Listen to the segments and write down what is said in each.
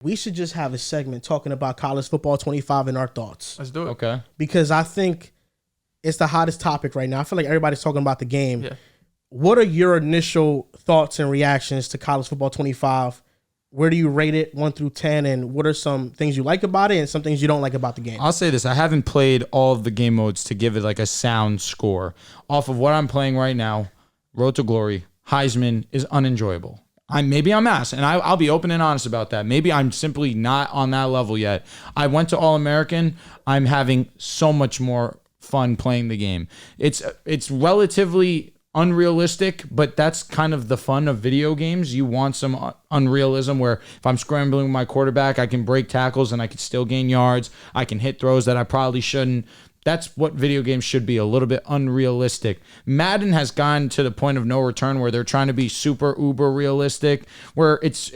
We should just have a segment talking about college football 25 and our thoughts. Let's do it. Okay. Because I think it's the hottest topic right now. I feel like everybody's talking about the game. Yeah. What are your initial thoughts and reactions to college football 25? Where do you rate it 1 through 10? And what are some things you like about it and some things you don't like about the game? I'll say this. I haven't played all of the game modes to give it like a sound score. Off of what I'm playing right now, Road to Glory, Heisman is unenjoyable. Maybe I'm ass, and I'll be open and honest about that. Maybe I'm simply not on that level yet. I went to All-American. I'm having so much more fun playing the game. It's relatively unrealistic, but that's kind of the fun of video games. You want some unrealism where if I'm scrambling with my quarterback, I can break tackles and I can still gain yards. I can hit throws that I probably shouldn't. That's what video games should be, a little bit unrealistic. Madden has gone to the point of no return where they're trying to be super uber realistic, where it's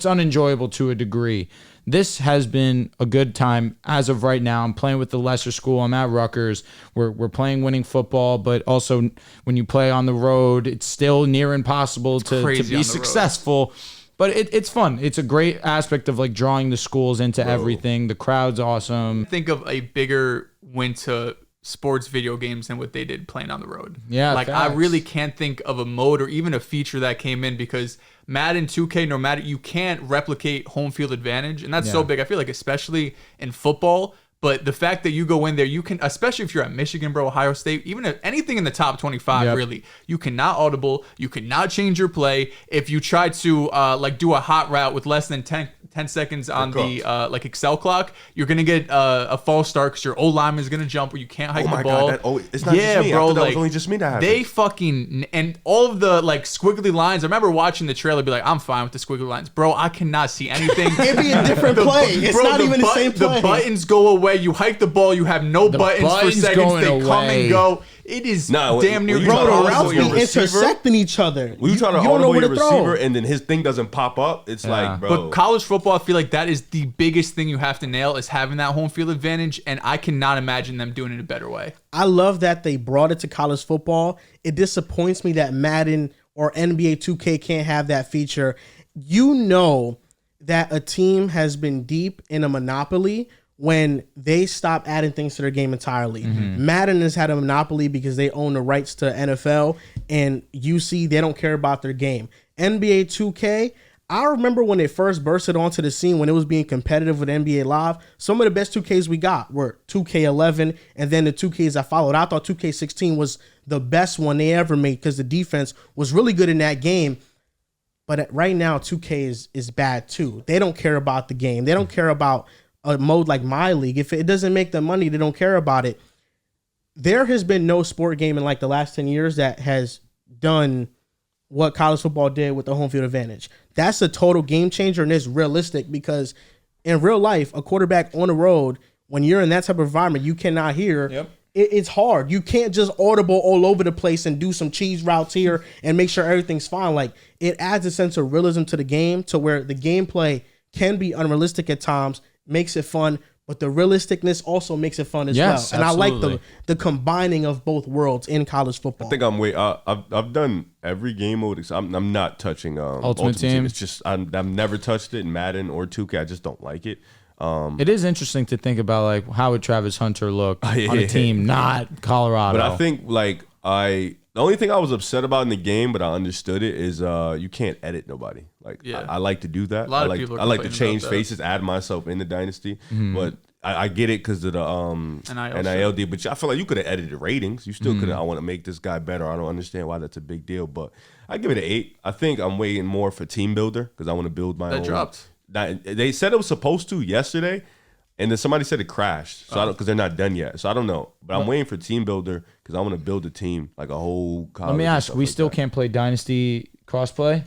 unenjoyable to a degree. This has been a good time as of right now. I'm playing with the lesser school. I'm at Rutgers. We're playing winning football, but also when you play on the road, it's still near impossible to be successful. But it's fun. It's a great aspect of like drawing the schools into everything. The crowd's awesome. Think of a bigger win to sports video games than what they did playing on the road. Yeah, like facts. I really can't think of a mode or even a feature that came in because Madden 2K, no matter, you can't replicate home field advantage, and that's so big. I feel like especially in football. But the fact that you go in there, you can, especially if you're at Michigan, bro, Ohio State, even if anything in the top 25, really, you cannot audible, you cannot change your play. If you try to like do a hot route with less than 10 seconds on the like Excel clock, you're gonna get a false start because your O-lineman is gonna jump or you can't hike the ball. God, it's not just me. Bro, That like, was only just me that happened. They fucking, and all of the like squiggly lines. I remember watching the trailer, be like, I'm fine with the squiggly lines, bro. I cannot see anything. It'd be a different play. It's not even the same play. The buttons go away. You hike the ball. You have no buttons for seconds. They come and go. It is damn near. Bro, the routes be intersecting each other. When you try to audible your receiver and then his thing doesn't pop up, it's like, bro. But college football, I feel like that is the biggest thing you have to nail is having that home field advantage, and I cannot imagine them doing it a better way. I love that they brought it to college football. It disappoints me that Madden or NBA 2K can't have that feature. You know that a team has been deep in a monopoly when they stop adding things to their game entirely. Madden has had a monopoly because they own the rights to NFL, and UC, they don't care about their game. NBA 2K, I remember when it first bursted onto the scene when it was being competitive with NBA Live, some of the best 2Ks we got were 2K11 and then the 2Ks that followed. I thought 2K16 was the best one they ever made because the defense was really good in that game. But right now, 2K is bad too. They don't care about the game. They don't care about a mode like My League. If it doesn't make them money, they don't care about it. There has been no sport game in like the last 10 years that has done what college football did with the home field advantage. That's a total game changer, and it's realistic because in real life, a quarterback on the road, when you're in that type of environment, you cannot hear. It's hard. You can't just audible all over the place and do some cheese routes here and make sure everything's fine. Like, it adds a sense of realism to the game to where the gameplay can be unrealistic at times, makes it fun, but the realisticness also makes it fun as well. And absolutely. I like the combining of both worlds in college football. I think I've done every game mode. I'm not touching Ultimate Team. It's just I've never touched it in Madden or 2K. I just don't like it. It is interesting to think about like how would Travis Hunter look on a team not Colorado. But I think like the only thing I was upset about in the game, but I understood it, is you can't edit nobody. Like I like to do that. A lot of people are I like to change about that. faces, add myself in the Dynasty. But I get it because of the NIL deal. But I feel like you could have edited ratings. You still could have. I want to make this guy better. I don't understand why that's a big deal. But I give it an 8. I think I'm waiting more for Team Builder because I want to build my own. That dropped. They said it was supposed to yesterday, and then somebody said it crashed. So because they're not done yet. So I don't know. But I'm waiting for Team Builder because I want to build a team, like a whole college. Let me ask, we still can't play Dynasty crossplay?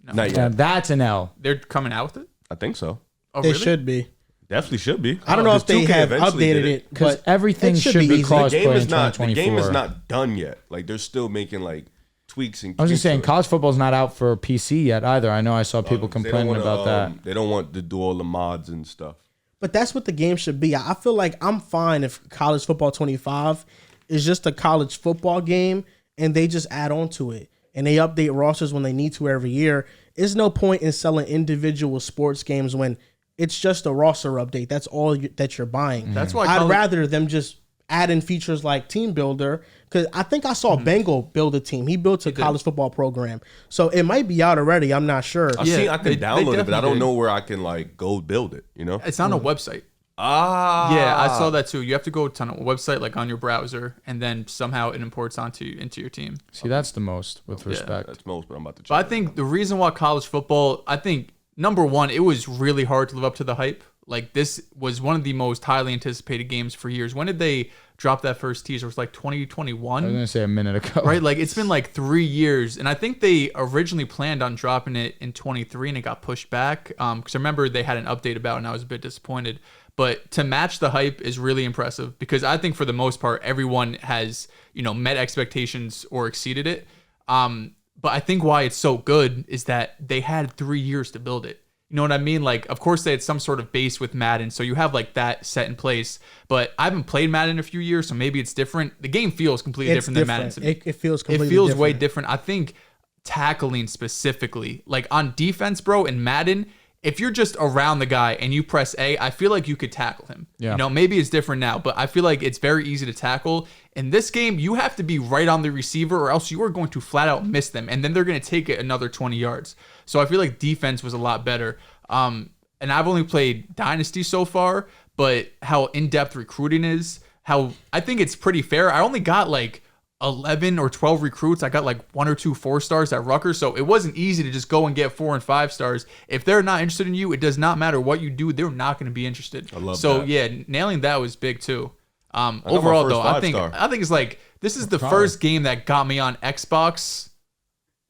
No. Not yet. Yeah, that's an L. They're coming out with it? I think so. Oh, They really? should be. Definitely should be. I don't know if they 2K have eventually updated did it, Because but everything it should be easy. cross-play in 2024. The game is not done yet. Like they're still making like tweaks and. I was just saying, to it. college football's not out for PC yet either. I know I saw people complaining about that. They don't want to do all the mods and stuff. But that's what the game should be. I feel like I'm fine if college football 25 is just a college football game and they just add on to it and they update rosters when they need to every year. There's no point in selling individual sports games when it's just a roster update. That's all that you're buying. That's why I'd rather them just add in features like Team Builder, because I think I saw Bengal build a team. He built a college football program, so it might be out already. I'm not sure. I can download it, but I don't know where I can like go build it. You know, it's on a website. Yeah, I saw that too. You have to go to a website like on your browser, and then somehow it imports into your team. See, that's the most with respect. That's most, but I'm about to check. But I think the reason why college football, I think number one, it was really hard to live up to the hype. Like, this was one of the most highly anticipated games for years. When did they drop that first teaser? It was like 2021. I was gonna say a minute ago, right? Like, it's been like 3 years, and I think they originally planned on dropping it in 23, and it got pushed back. Because I remember they had an update about it, and I was a bit disappointed. But to match the hype is really impressive, because I think for the most part, everyone has, met expectations or exceeded it. But I think why it's so good is that they had 3 years to build it. You know what I mean? Like, of course, they had some sort of base with Madden, so you have like that set in place. But I haven't played Madden in a few years, so maybe it's different. The game feels completely different than Madden to me. It feels completely different. It feels different. way different. I think tackling specifically, like on defense, bro, in Madden, if you're just around the guy and you press A, I feel like you could tackle him. Yeah. Maybe it's different now, but I feel like it's very easy to tackle. In this game, you have to be right on the receiver, or else you are going to flat out miss them, and then they're going to take it another 20 yards. So I feel like defense was a lot better. And I've only played Dynasty so far, but how in-depth recruiting is, how I think it's pretty fair. I only got like 11 or 12 recruits. I got like 1 or 2 4-stars at Rutgers, so it wasn't easy to just go and get 4 and 5 stars. If they're not interested in you, it does not matter what you do. They're not going to be interested. I love so that. Yeah, nailing that was big too. Overall though, I think it's like this is the first game that got me on Xbox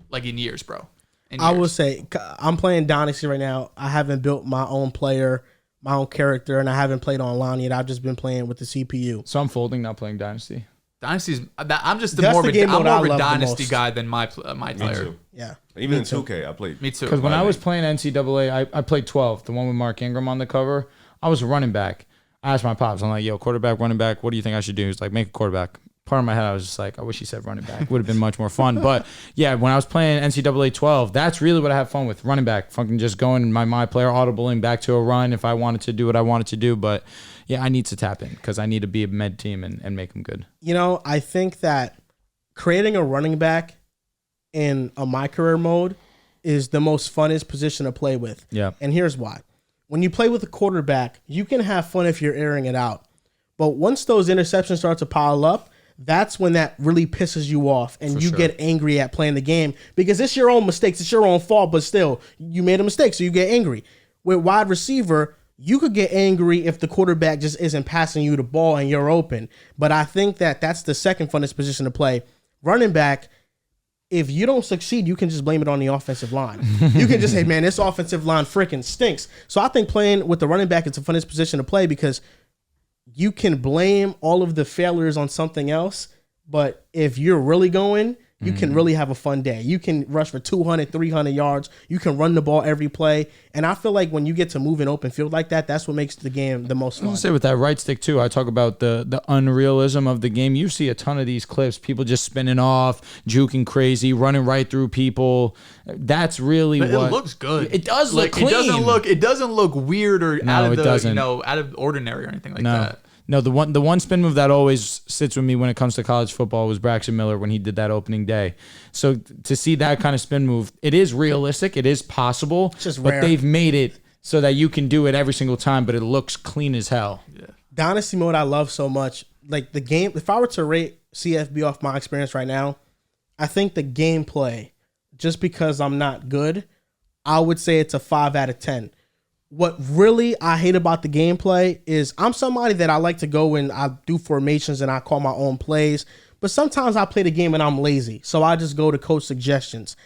like in years, bro. I will say I'm playing Dynasty right now. I haven't built my own player, my own character, and I haven't played online yet. I've just been playing with the CPU. So I'm folding, not playing Dynasty. Dynasty's. I'm just more of a Dynasty guy than my player. Me too. Yeah. Even in 2K, I played. Me too. Because when I was playing NCAA, I played 12, the one with Mark Ingram on the cover. I was a running back. I asked my pops, I'm like, yo, quarterback, running back, what do you think I should do? He's like, make a quarterback. Part of my head, I was just like, I wish he said running back. Would have been much more fun. But yeah, when I was playing NCAA 12, that's really what I have fun with. Running back, fucking just going my player audibling back to a run if I wanted to do what I wanted to do. But yeah, I need to tap in because I need to be a med team and make them good. I think that creating a running back in a my career mode is the most funnest position to play with. Yeah. And here's why. When you play with a quarterback, you can have fun if you're airing it out. But once those interceptions start to pile up, that's when that really pisses you off and you get angry at playing the game because it's your own mistakes. It's your own fault, but still, you made a mistake, so you get angry. With wide receiver, you could get angry if the quarterback just isn't passing you the ball and you're open. But I think that that's the second funnest position to play. Running back, if you don't succeed, you can just blame it on the offensive line. You can just say, man, this offensive line freaking stinks. So I think playing with the running back is the funnest position to play because you can blame all of the failures on something else, but if you're really going, you can really have a fun day. You can rush for 200, 300 yards. You can run the ball every play. And I feel like when you get to move an open field like that, that's what makes the game the most fun. I was going to say with that right stick too, I talk about the unrealism of the game. You see a ton of these clips, people just spinning off, juking crazy, running right through people. That's really but it looks good. It does look clean. It doesn't look weird or out of ordinary or anything like that. No, the one spin move that always sits with me when it comes to college football was Braxton Miller when he did that opening day. So to see that kind of spin move, it is realistic, it is possible, it's just but rare. They've made it so that you can do it every single time, but it looks clean as hell. Yeah. Dynasty mode I love so much. Like the game, if I were to rate CFB off my experience right now, I think the gameplay, just because I'm not good, I would say it's a 5 out of 10. What really I hate about the gameplay is I'm somebody that I like to go and I do formations and I call my own plays, but sometimes I play the game and I'm lazy. So I just go to coach suggestions.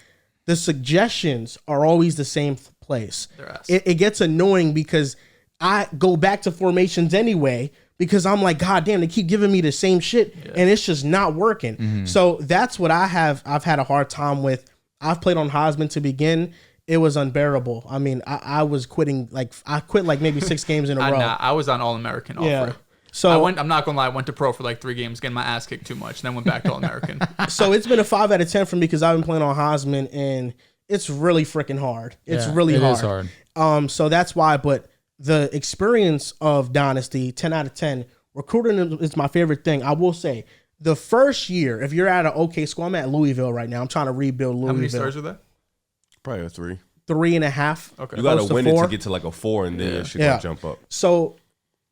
The suggestions are always the same place. It gets annoying because I go back to formations anyway because I'm like, God damn, they keep giving me the same shit and it's just not working. So that's what I've had a hard time with. I've played on Heisman to begin. It was unbearable. I mean, I was quitting, I quit maybe 6 games in a row. I was on All-American offer. So I'm not gonna lie, I went to pro for 3 games, getting my ass kicked too much, then went back to All-American. So it's been a 5 out of 10 for me because I've been playing on Heisman and it's really freaking hard. It's really it hard. is hard. So that's why. But the experience of Dynasty, 10 out of 10. Recruiting is my favorite thing. I will say, the first year, if you're at an okay school, I'm at Louisville right now. I'm trying to rebuild Louisville. How many stars are there? Probably a 3. 3.5. Okay. You got to win it to get to like a 4, and then she gonna jump up. So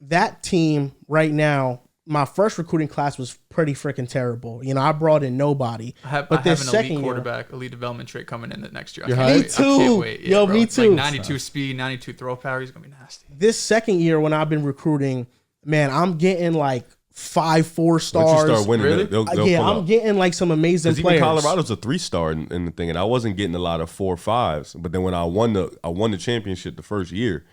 that team right now, my first recruiting class was pretty freaking terrible. You know, I brought in nobody. I have an elite quarterback, elite development trait coming in the next year. Me too. I can't wait. Yeah, Yo, bro. me too. Like 92 speed, 92 throw power. He's gonna be nasty. This second year when I've been recruiting, man, I'm getting like 5 4-stars. Once you start winning, Really? they'll I'm getting like some amazing players. Even Colorado's a 3-star in the thing, and I wasn't getting a lot of 4 5s. But then when I won the championship the first year,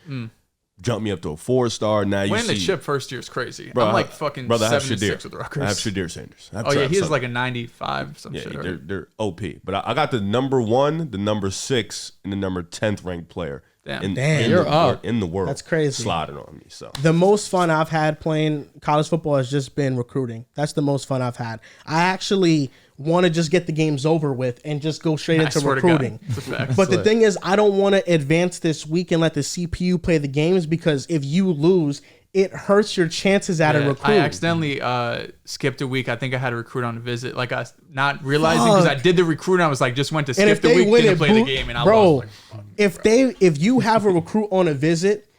jumped me up to a 4-star. Now you winning see the chip first year is crazy. Bro, I'm like fucking 76 with Rutgers. I have Shadir Sanders. He has like a 95 some shit. Right? They're OP. But I got the number 1, the number 6, and the number 10th ranked player. Damn, you're up in the world. That's crazy. Sliding on me. So the most fun I've had playing college football has just been recruiting. That's the most fun I've had. I actually want to just get the games over with and just go straight into recruiting. But the thing is, I don't want to advance this week and let the CPU play the games, because if you lose, it hurts your chances at a recruit. I accidentally skipped a week. I think I had a recruit on a visit. Like, I not realizing, because I did the recruit and I was like, just went to skip the week, didn't play the game, and I lost. If you have a recruit on a visit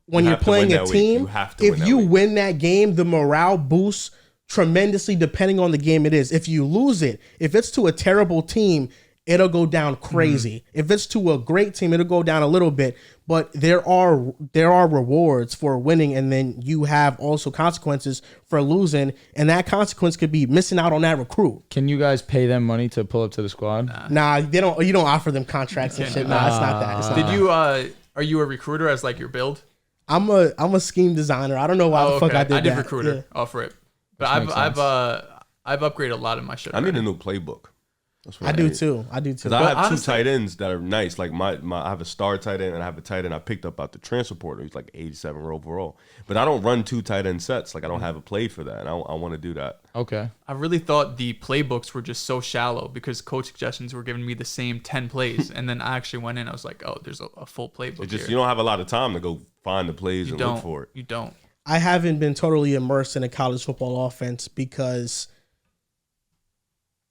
when you're playing a team, if you win that game, the morale boosts tremendously depending on the game it is. If you lose it, if it's to a terrible team, it'll go down crazy. If it's to a great team, it'll go down a little bit. But there are rewards for winning, and then you have also consequences for losing, and that consequence could be missing out on that recruit. Can you guys pay them money to pull up to the squad? Nah, they don't. You don't offer them contracts and shit. Nah, it's not that. It's not that. Are you a recruiter as like your build? I'm a scheme designer. I don't know why the fuck I did that. I did recruiter off rip, but I've upgraded a lot of my shit. I need a new playbook. That's what I do too. Because I have 2 tight ends that are nice. Like I have a star tight end and I have a tight end I picked up out the transfer portal. He's like 87 overall. But I don't run 2 tight end sets. Like I don't have a play for that. And I want to do that. Okay. I really thought the playbooks were just so shallow because coach suggestions were giving me the same 10 plays. And then I actually went in. I was like, oh, there's a full playbook. You don't have a lot of time to go find the plays and look for it. You don't. I haven't been totally immersed in a college football offense because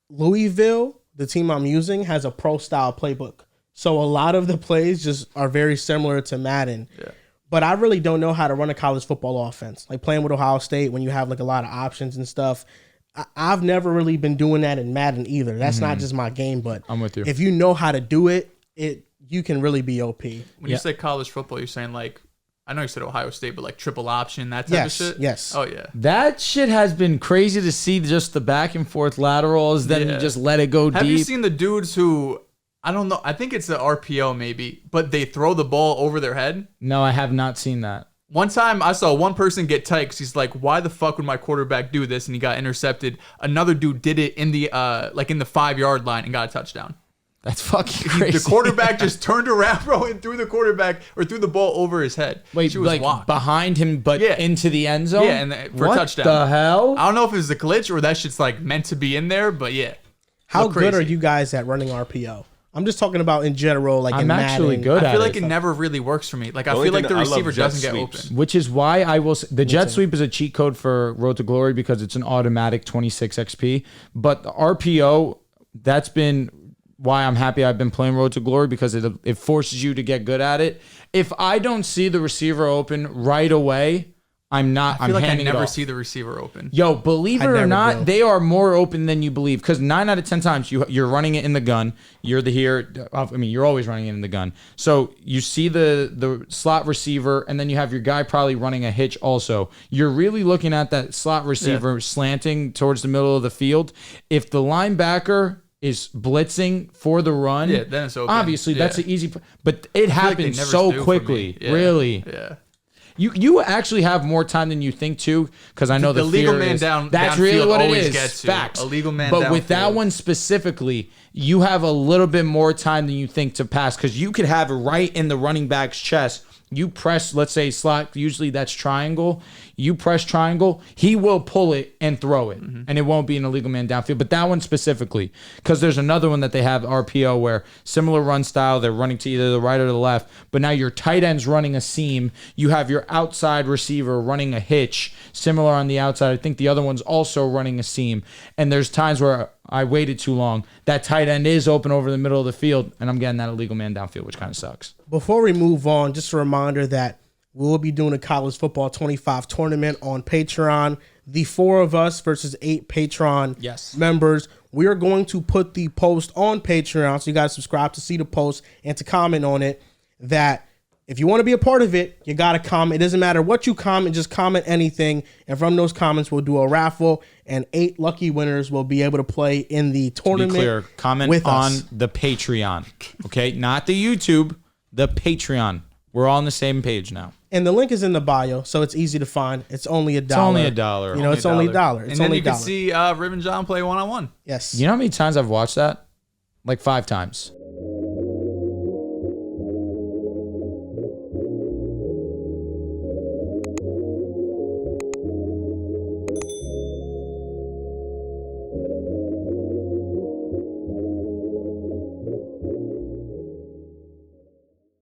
Louisville, the team I'm using, has a pro style playbook. So a lot of the plays just are very similar to Madden. Yeah. But I really don't know how to run a college football offense. Like playing with Ohio State when you have like a lot of options and stuff. I've never really been doing that in Madden either. That's not just my game, but I'm with you. If you know how to do it, you can really be OP. When you say college football, you're saying like, I know you said Ohio State, but like triple option, that type of shit? Yes. Oh, yeah. That shit has been crazy to see, just the back and forth laterals, then you just let it go deep. Have you seen the dudes who, I don't know, I think it's the RPO maybe, but they throw the ball over their head? No, I have not seen that. One time I saw one person get tight because he's like, why the fuck would my quarterback do this? And he got intercepted. Another dude did it in the 5-yard line and got a touchdown. That's fucking crazy. The quarterback just turned around, bro, and threw the ball over his head. Wait, she was like walked behind him, but into the end zone? Yeah, and for a touchdown. What the hell? I don't know if it was a glitch or that shit's like meant to be in there, but yeah. How good are you guys at running RPO? I'm just talking about in general, like I'm actually good at it. I feel like it never really works for me. Like I feel like the receiver doesn't get open. Which is why I will. The jet sweep is a cheat code for Road to Glory because it's an automatic 26 XP. But the RPO, that's been why I'm happy I've been playing Road to Glory, because it forces you to get good at it. If I don't see the receiver open right away, I'm not. I feel like I handing never it off. see the receiver open. Yo, believe it or not, they are more open than you believe. Because 9 out of 10 times you're running it in the gun. You're always running it in the gun. So you see the slot receiver, and then you have your guy probably running a hitch also. You're really looking at that slot receiver slanting towards the middle of the field. If the linebacker is blitzing for the run, then it's open. Obviously, that's an easy. But it happens so quickly. Really. Yeah. You actually have more time than you think too, because I know the legal fear man is, down. That's really what it is. Facts. A legal man. But with that one specifically, you have a little bit more time than you think to pass, because you could have it right in the running back's chest you press, let's say slot, usually that's triangle. You press triangle, he will pull it and throw it, and it won't be an illegal man downfield. But that one specifically, because there's another one that they have, RPO, where similar run style, they're running to either the right or the left, but now your tight end's running a seam. You have your outside receiver running a hitch, similar on the outside. I think the other one's also running a seam. And there's times where I waited too long. That tight end is open over the middle of the field, and I'm getting that illegal man downfield, which kind of sucks. Before we move on, just a reminder that we will be doing a college football 25 tournament on Patreon. The 4 of us versus 8 Patreon members. We are going to put the post on Patreon, so you guys subscribe to see the post and to comment on it. That if you want to be a part of it, you got to comment. It doesn't matter what you comment, just comment anything. And from those comments, we'll do a raffle, and 8 lucky winners will be able to play in the tournament. To be clear, comment with on us. The Patreon, okay? Not the YouTube, the Patreon. We're all on the same page now. And the link is in the bio, so it's easy to find. It's only $1. It's only $1. You know, it's only $1. And then you can see Rib and John play one-on-one. Yes. You know how many times I've watched that? Like 5 times.